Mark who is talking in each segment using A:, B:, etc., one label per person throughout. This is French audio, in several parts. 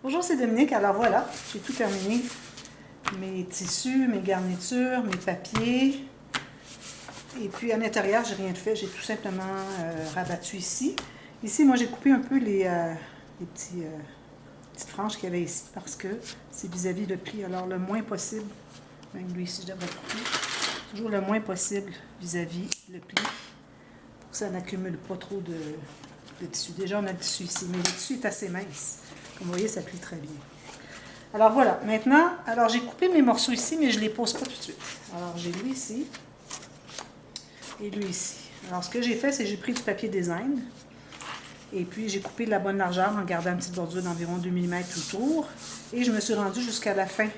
A: Bonjour, c'est Dominique. Alors voilà, j'ai tout terminé. Mes tissus, mes garnitures, mes papiers. Et puis à l'intérieur, j'ai rien fait. J'ai tout simplement rabattu ici. Ici, moi, j'ai coupé un peu les petites franges qu'il y avait ici parce que c'est vis-à-vis le pli. Alors le moins possible, même lui ici, je devrais couper. Toujours le moins possible vis-à-vis le pli pour que ça n'accumule pas trop de tissu. Déjà, on a le tissu ici, mais le tissu est assez mince. Comme vous voyez, ça plie très bien. Alors voilà, maintenant, alors j'ai coupé mes morceaux ici, mais je ne les pose pas tout de suite. Alors j'ai lui ici et lui ici. Alors ce que j'ai fait, c'est que j'ai pris du papier design et puis j'ai coupé de la bonne largeur en gardant une petite bordure d'environ 2 mm autour. Et je me suis rendue jusqu'à la fin.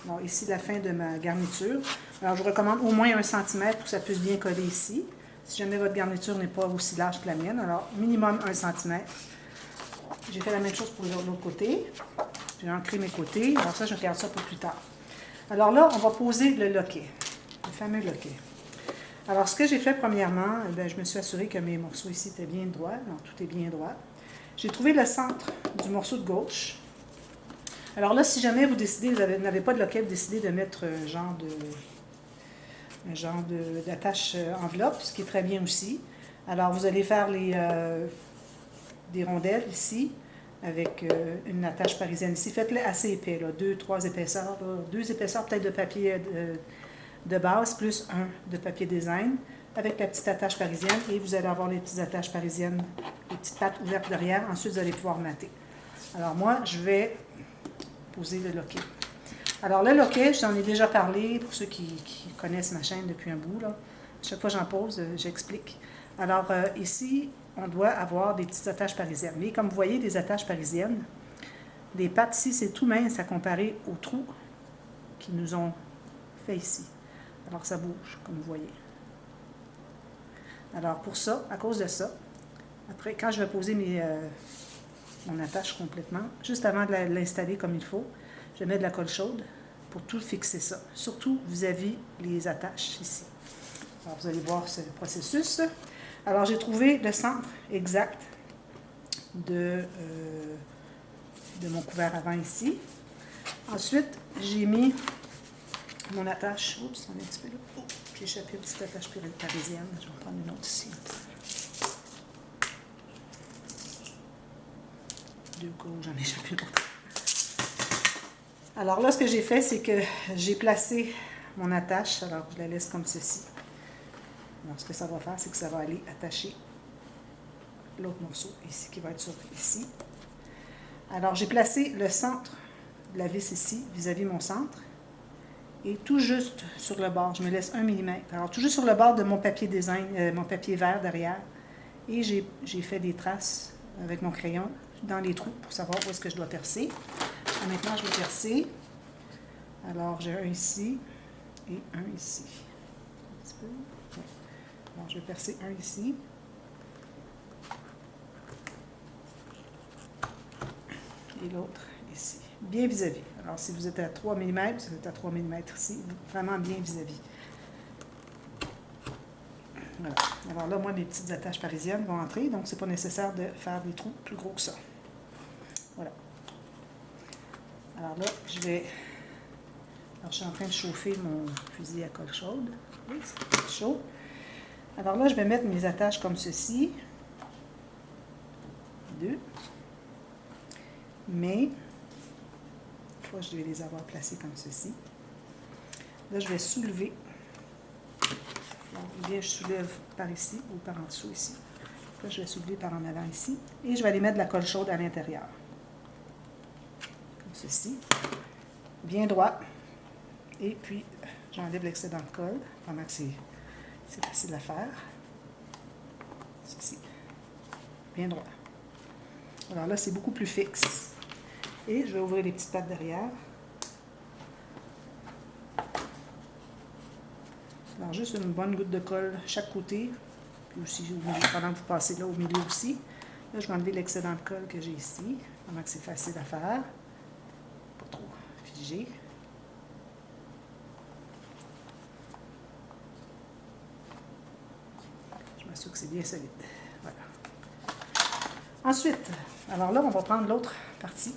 A: Bon, ici, la fin de ma garniture. Alors je recommande au moins 1 cm pour que ça puisse bien coller ici. Si jamais votre garniture n'est pas aussi large que la mienne, alors minimum 1 cm. J'ai fait la même chose pour l'autre côté. J'ai ancré mes côtés. Alors ça, je regarde ça pour plus tard. Alors là, on va poser le loquet. Le fameux loquet. Alors, ce que j'ai fait premièrement, je me suis assurée que mes morceaux ici étaient bien droits. Donc, tout est bien droit. J'ai trouvé le centre du morceau de gauche. Alors là, si jamais vous décidez, vous n'avez pas de loquet, vous décidez de mettre un genre d'attache enveloppe, ce qui est très bien aussi. Alors, vous allez faire des rondelles ici, avec une attache parisienne ici. Faites-le assez épais, là, 2-3 épaisseurs. Là, 2 épaisseurs peut-être de papier de base, plus un de papier design, avec la petite attache parisienne. Et vous allez avoir les petites attaches parisiennes, les petites pattes ouvertes derrière. Ensuite, vous allez pouvoir mater. Alors moi, je vais poser le loquet. Alors le loquet, j'en ai déjà parlé, pour ceux qui connaissent ma chaîne depuis un bout. Là. Chaque fois que j'en pose, j'explique. Alors ici, on doit avoir des petites attaches parisiennes. Mais comme vous voyez, des attaches parisiennes, les pattes ici, c'est tout mince à comparer aux trous qu'ils nous ont fait ici. Alors ça bouge, comme vous voyez. Alors pour ça, à cause de ça, après, quand je vais poser mon attache complètement, juste avant de l'installer comme il faut, je mets de la colle chaude pour tout fixer ça, surtout vis-à-vis les attaches ici. Alors vous allez voir ce processus. Alors j'ai trouvé le centre exact de mon couvert avant ici. Ensuite, j'ai mis mon attache. Oups, on est un petit peu là. Oh, j'ai échappé une petite attache parisienne. Je vais en prendre une autre ici. Du coup, j'en ai échappé une autre. Alors là, ce que j'ai fait, c'est que j'ai placé mon attache. Alors, je la laisse comme ceci. Alors, ce que ça va faire, c'est que ça va aller attacher l'autre morceau ici, qui va être sur ici. Alors, j'ai placé le centre de la vis ici, vis-à-vis mon centre. Et tout juste sur le bord, je me laisse 1 mm. Alors, tout juste sur le bord de mon papier design, mon papier vert derrière. Et j'ai fait des traces avec mon crayon dans les trous pour savoir où est-ce que je dois percer. Alors, maintenant, je vais percer. Alors, j'ai un ici et un ici. Un petit peu. Ouais. Alors, je vais percer un ici. Et l'autre ici. Bien vis-à-vis. Alors, si vous êtes à 3 mm, vous êtes à 3 mm ici. Vraiment bien vis-à-vis. Voilà. Alors là, moi, mes petites attaches parisiennes vont entrer, donc c'est pas nécessaire de faire des trous plus gros que ça. Voilà. Alors là, alors, je suis en train de chauffer mon fusil à colle chaude. Oui, c'est chaud. Alors là, je vais mettre mes attaches comme ceci. 2. Mais, une fois, je vais les avoir placées comme ceci. Là, je vais soulever. Ou bien je soulève par ici ou par en dessous ici. Là, je vais soulever par en avant ici. Et je vais aller mettre de la colle chaude à l'intérieur. Comme ceci. Bien droit. Et puis, j'enlève l'excédent de colle pendant que c'est facile à faire. Ceci. Bien droit. Alors là, c'est beaucoup plus fixe. Et je vais ouvrir les petites pattes derrière. Alors, juste une bonne goutte de colle chaque côté. Puis aussi, pendant que vous passez là au milieu aussi. Là, je vais enlever l'excédent de colle que j'ai ici, pendant que c'est facile à faire. Pas trop figé. Je m'assure que c'est bien solide. Voilà. Ensuite, alors là, on va prendre l'autre partie.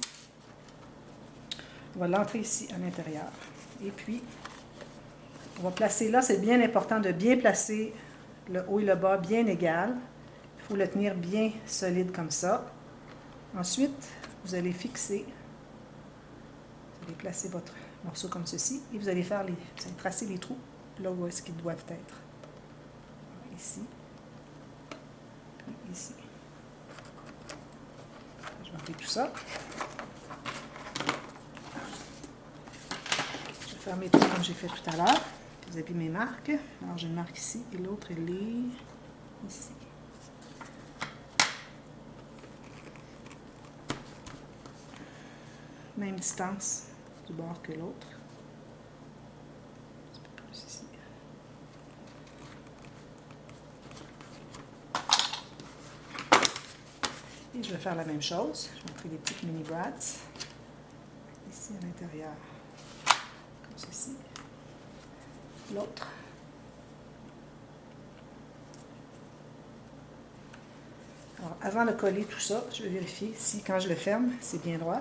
A: va l'entrer ici à l'intérieur. Et puis, on va placer là, c'est bien important de bien placer le haut et le bas bien égal. Il faut le tenir bien solide comme ça. Ensuite, vous allez fixer, vous allez placer votre morceau comme ceci et vous allez tracer les trous là où est-ce qu'ils doivent être. Ici, puis ici. Je vais enlever tout ça. Je vais faire mes trous comme j'ai fait tout à l'heure. Vous avez mes marques. Alors, j'ai une marque ici et l'autre, elle est ici. Même distance du bord que l'autre. Un petit peu plus ici. Et je vais faire la même chose. Je vais mettre des petites mini brads ici à l'intérieur, comme ceci. L'autre. Alors, avant de coller tout ça, je vais vérifier si, quand je le ferme, c'est bien droit.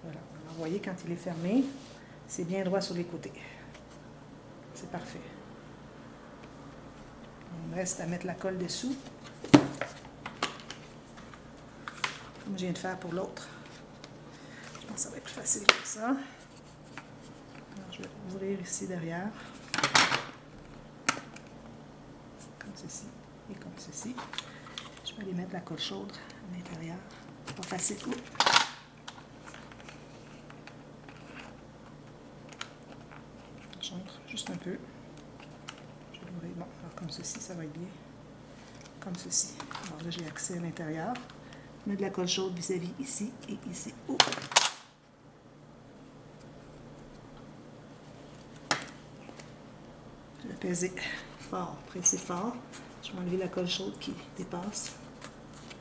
A: Voilà. Alors, vous voyez, quand il est fermé, c'est bien droit sur les côtés. C'est parfait. Il me reste à mettre la colle dessous, comme je viens de faire pour l'autre. Je pense que ça va être plus facile comme ça. Alors, je vais ouvrir ici derrière, comme ceci et comme ceci. Je vais aller mettre la colle chaude à l'intérieur. Pas facile. J'entre juste un peu. Je vais l'ouvrir. Bon, alors comme ceci, ça va être bien. Comme ceci. Alors là, j'ai accès à l'intérieur. Je mets de la colle chaude vis-à-vis ici et ici. Je vais peser fort, presser fort. Je vais enlever la colle chaude qui dépasse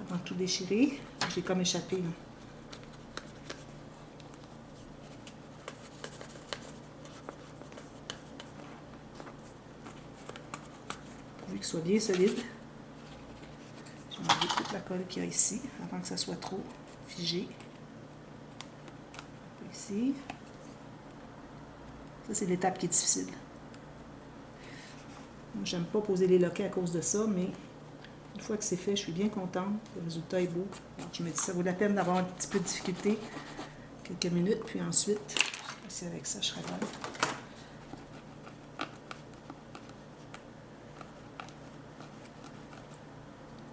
A: avant de tout déchirer. J'ai comme échappé. Là. Pourvu qu'il soit bien solide. Je vais enlever toute la colle qu'il y a ici avant que ça soit trop figé. Ici. Ça, c'est l'étape qui est difficile. Moi, j'aime pas poser les loquets à cause de ça, mais une fois que c'est fait, je suis bien contente. Le résultat est beau. Alors, je me dis, ça vaut la peine d'avoir un petit peu de difficulté. Quelques minutes, puis ensuite, je sais pas si avec ça, je serai bonne.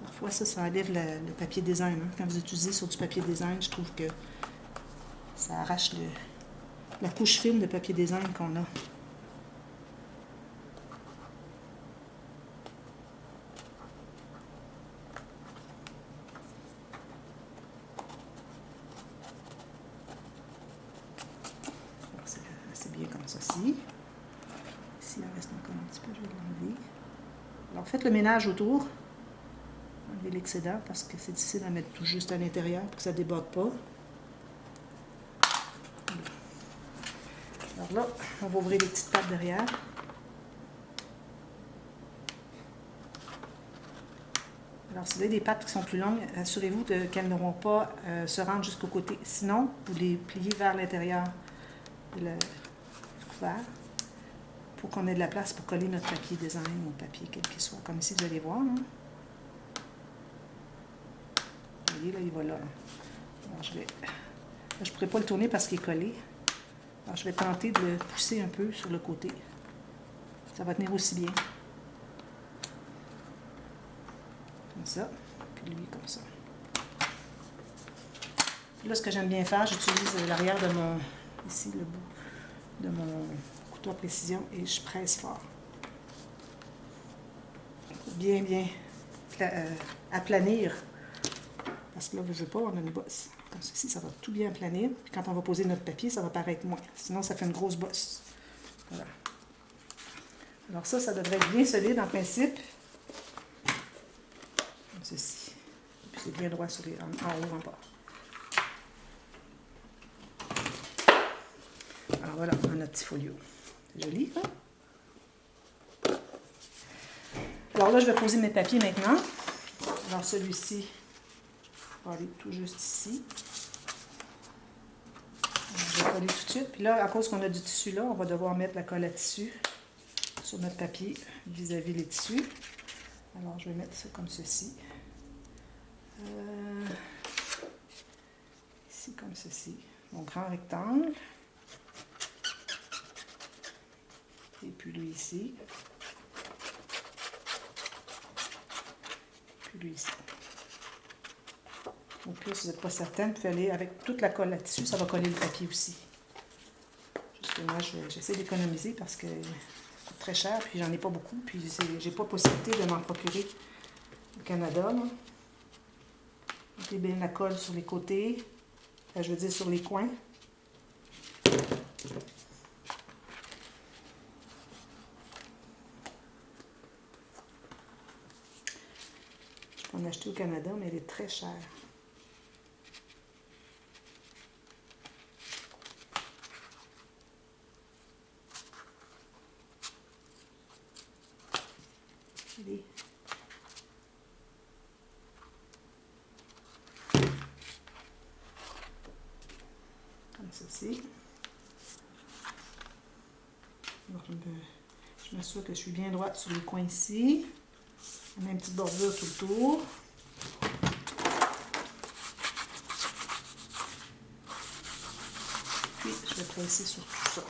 A: Parfois, ça enlève le papier design. Hein. Quand vous utilisez sur du papier design, je trouve que ça arrache la couche fine de papier design qu'on a. C'est bien comme ceci. Ici, il en reste encore un petit peu, je vais l'enlever. Alors, faites le ménage autour. Enlevez l'excédent parce que c'est difficile à mettre tout juste à l'intérieur pour que ça ne déborde pas. Alors là, on va ouvrir les petites pattes derrière. Alors, si vous avez des pattes qui sont plus longues, assurez-vous qu'elles n'auront pas se rendre jusqu'au côté. Sinon, vous les pliez vers l'intérieur du couvert pour qu'on ait de la place pour coller notre papier design ou papier quel qu'il soit. Comme ici, vous allez voir. Hein? Vous voyez, là, il va là. Alors, je ne pourrais pas le tourner parce qu'il est collé. Alors, je vais tenter de le pousser un peu sur le côté. Ça va tenir aussi bien. Comme ça. Puis lui, comme ça. Puis là, ce que j'aime bien faire, j'utilise l'arrière de mon... Ici, le bout de mon couteau à précision et je presse fort. Bien aplanir. Parce que là, je ne veux pas, on a une bosse. Comme ceci, ça va tout bien aplanir. Puis quand on va poser notre papier, ça va paraître moins. Sinon, ça fait une grosse bosse. Voilà. Alors ça devrait être bien solide en principe. Comme ceci. Et puis c'est bien droit sur en haut, en bas. Alors voilà, on a notre petit folio. C'est joli, hein? Alors là, je vais poser mes papiers maintenant. Alors celui-ci va aller tout juste ici. Je vais coller tout de suite. Puis là, à cause qu'on a du tissu là, on va devoir mettre la colle à tissu sur notre papier vis-à-vis les tissus. Alors, je vais mettre ça comme ceci. Ici, comme ceci. Mon grand rectangle. Et puis lui ici. Puis lui ici. Au pire, si vous n'êtes pas certaine, vous pouvez aller avec toute la colle là-dessus, ça va coller le papier aussi. Juste que moi, j'essaie d'économiser parce que c'est très cher, puis j'en ai pas beaucoup, puis j'ai pas possibilité de m'en procurer au Canada. Là. Mettez bien la colle sur les côtés, enfin, je veux dire sur les coins. Je peux en acheter au Canada, mais elle est très chère. Allez. Comme ceci. Alors, je m'assure que je suis bien droite sur les coins ici. On a une petite bordure tout le tour. Puis, je vais presser sur tout ça.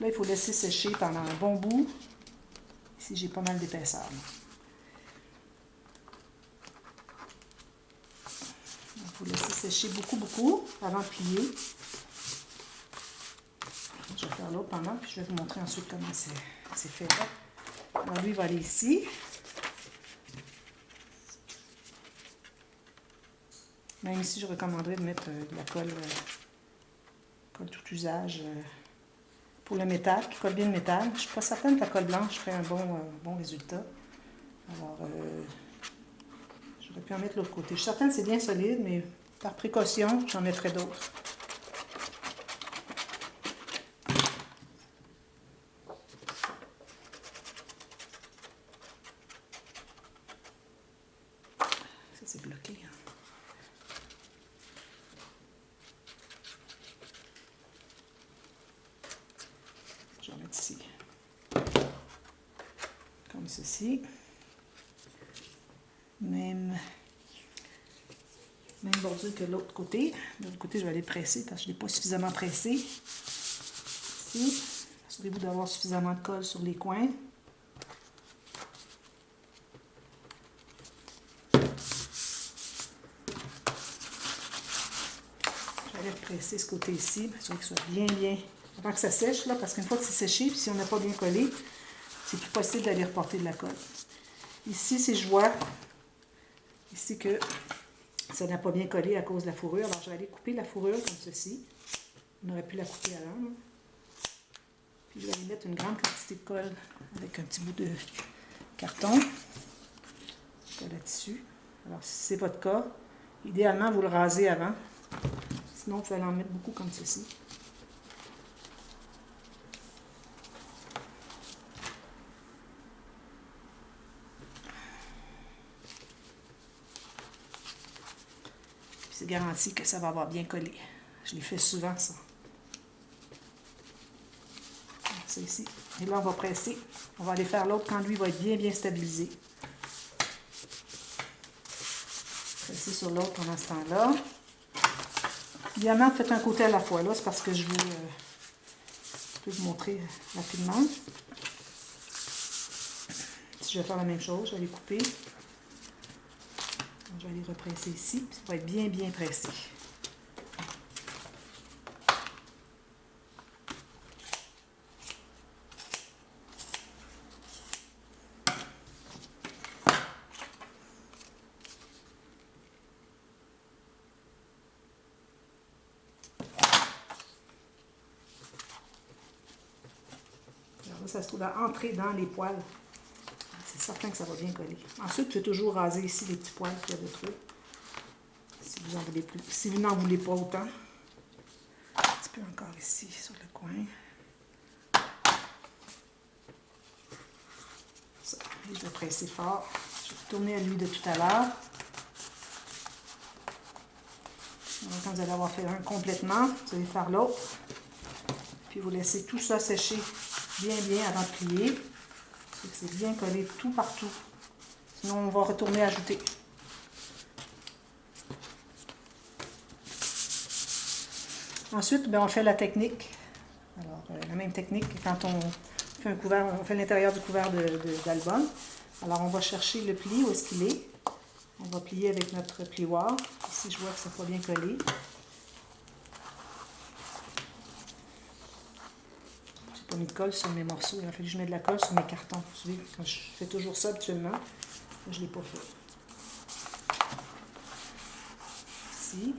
A: Là, il faut laisser sécher pendant un bon bout. Ici, j'ai pas mal d'épaisseur. Il faut laisser sécher beaucoup avant de plier. Je vais faire l'autre pendant, puis je vais vous montrer ensuite comment c'est fait là. Alors, lui, il va aller ici. Même ici, je recommanderais de mettre de la colle tout usage pour le métal, qui colle bien le métal. Je ne suis pas certaine que la colle blanche ferait un bon résultat. Alors, j'aurais pu en mettre de l'autre côté. Je suis certaine que c'est bien solide, mais par précaution, j'en mettrai d'autres. Ça, c'est bloqué. Hein. Je vais en mettre ici. Comme ceci. Même bordure que l'autre côté. De l'autre côté, je vais aller presser parce que je ne l'ai pas suffisamment pressé. Ici. Assurez-vous d'avoir suffisamment de colle sur les coins. Je vais aller presser ce côté ici, assurer que ce soit bien, avant que ça sèche, là, parce qu'une fois que c'est séché, puis si on n'a pas bien collé, c'est plus possible d'aller reporter de la colle. Ici, si je vois ici que ça n'a pas bien collé à cause de la fourrure, alors je vais aller couper la fourrure comme ceci. On aurait pu la couper avant. Là. Puis je vais aller mettre une grande quantité de colle avec un petit bout de carton. Colle à tissu. Alors, si c'est votre cas, idéalement, vous le rasez avant. Sinon, vous pouvez en mettre beaucoup comme ceci. C'est garanti que ça va avoir bien collé. Je l'ai fait souvent, ça. C'est ici. Et là, on va presser. On va aller faire l'autre quand lui va être bien stabilisé. Presser sur l'autre pendant ce temps-là. Évidemment, faites un côté à la fois. Là, c'est parce que je peux vous montrer rapidement. Si je vais faire la même chose, je vais les couper. Je vais les represser ici, puis ça va être bien pressé. Alors là, ça se trouve à entrer dans les poils. C'est certain que ça va bien coller. Ensuite, vous pouvez toujours raser ici les petits poils qu'il y a de trop. Si vous en voulez plus. Si vous n'en voulez pas autant. Un petit peu encore ici, sur le coin. Ça, je vais presser fort. Je vais tourner à lui de tout à l'heure. Donc, quand vous allez avoir fait un complètement, vous allez faire l'autre. Puis vous laissez tout ça sécher bien avant de plier. C'est bien collé tout partout. Sinon, on va retourner ajouter. Ensuite, bien, on fait la technique. Alors, la même technique que quand on fait un couvert, on fait l'intérieur du couvert d'album. Alors, on va chercher le pli, où est-ce qu'il est. On va plier avec notre plioir. Ici, je vois que ça n'est pas bien collé. J'ai pas mis de colle sur mes morceaux. Il a fallu que je mette de la colle sur mes cartons. Vous savez, quand je fais toujours ça habituellement, je ne l'ai pas fait. Ici.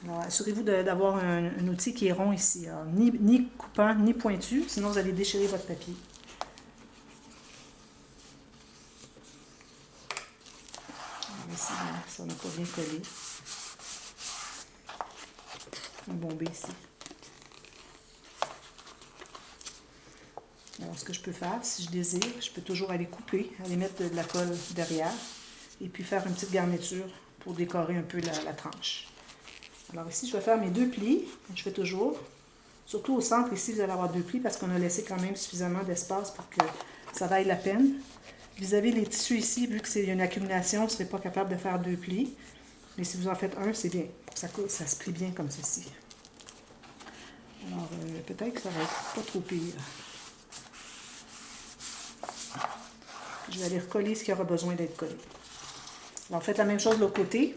A: Alors, assurez-vous d'avoir un outil qui est rond ici. Alors, ni coupant, ni pointu, sinon vous allez déchirer votre papier. Alors, ici, ça n'a pas bien collé. Un bombé ici. Alors, ce que je peux faire, si je désire, je peux toujours aller couper, aller mettre de la colle derrière et puis faire une petite garniture pour décorer un peu la tranche. Alors ici, je vais faire mes 2 plis. Je fais toujours. Surtout au centre, ici, vous allez avoir 2 plis parce qu'on a laissé quand même suffisamment d'espace pour que ça vaille la peine. Vis-à-vis les tissus ici, vu que c'est une accumulation, vous ne serez pas capable de faire 2 plis. Mais si vous en faites un, c'est bien. Ça se plie bien comme ceci. Alors, peut-être que ça va être pas trop pire. Je vais aller recoller ce qui aura besoin d'être collé. Alors, faites la même chose de l'autre côté.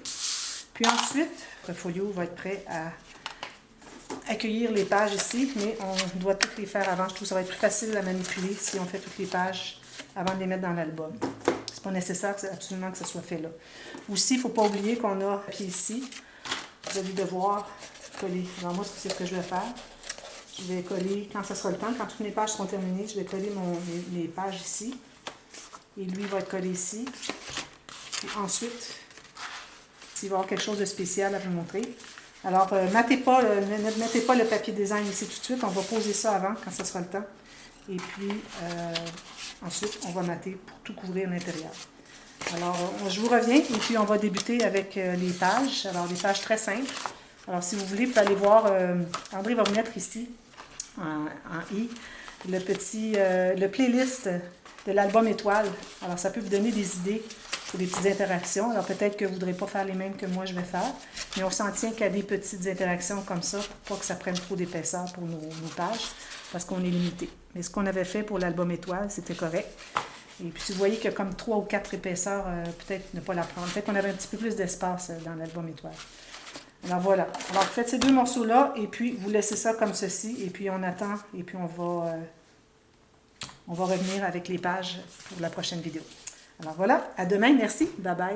A: Puis ensuite, le folio va être prêt à accueillir les pages ici, mais on doit toutes les faire avant. Je trouve que ça va être plus facile à manipuler si on fait toutes les pages avant de les mettre dans l'album. C'est pas nécessaire absolument que ça soit fait là. Aussi, il ne faut pas oublier qu'on a un papier ici. Vous allez devoir coller. Alors moi, c'est ce que je vais faire. Je vais coller, quand ça sera le temps, quand toutes mes pages seront terminées, je vais coller mes pages ici. Et lui va être collé ici. Et ensuite, il va y avoir quelque chose de spécial à vous montrer. Alors, ne mettez pas le papier design ici tout de suite. On va poser ça avant, quand ce sera le temps. Et puis, ensuite, on va mater pour tout couvrir l'intérieur. Alors, je vous reviens et puis on va débuter avec les pages. Alors, des pages très simples. Alors, si vous voulez, vous pouvez aller voir, André va vous mettre ici, en I, le playlist de l'album Étoile. Alors, ça peut vous donner des idées pour des petites interactions. Alors, peut-être que vous ne voudrez pas faire les mêmes que moi je vais faire, mais on s'en tient qu'à des petites interactions comme ça pour pas que ça prenne trop d'épaisseur pour nos pages, parce qu'on est limité. Mais ce qu'on avait fait pour l'album Étoile, c'était correct. Et puis, si vous voyez qu'il y a comme 3 ou 4 épaisseurs, peut-être ne pas la prendre. Peut-être qu'on avait un petit peu plus d'espace dans l'album Étoile. Alors, voilà. Alors, faites ces 2 morceaux-là, et puis vous laissez ça comme ceci, et puis on attend, et puis on va revenir avec les pages pour la prochaine vidéo. Alors voilà, à demain, merci, bye bye.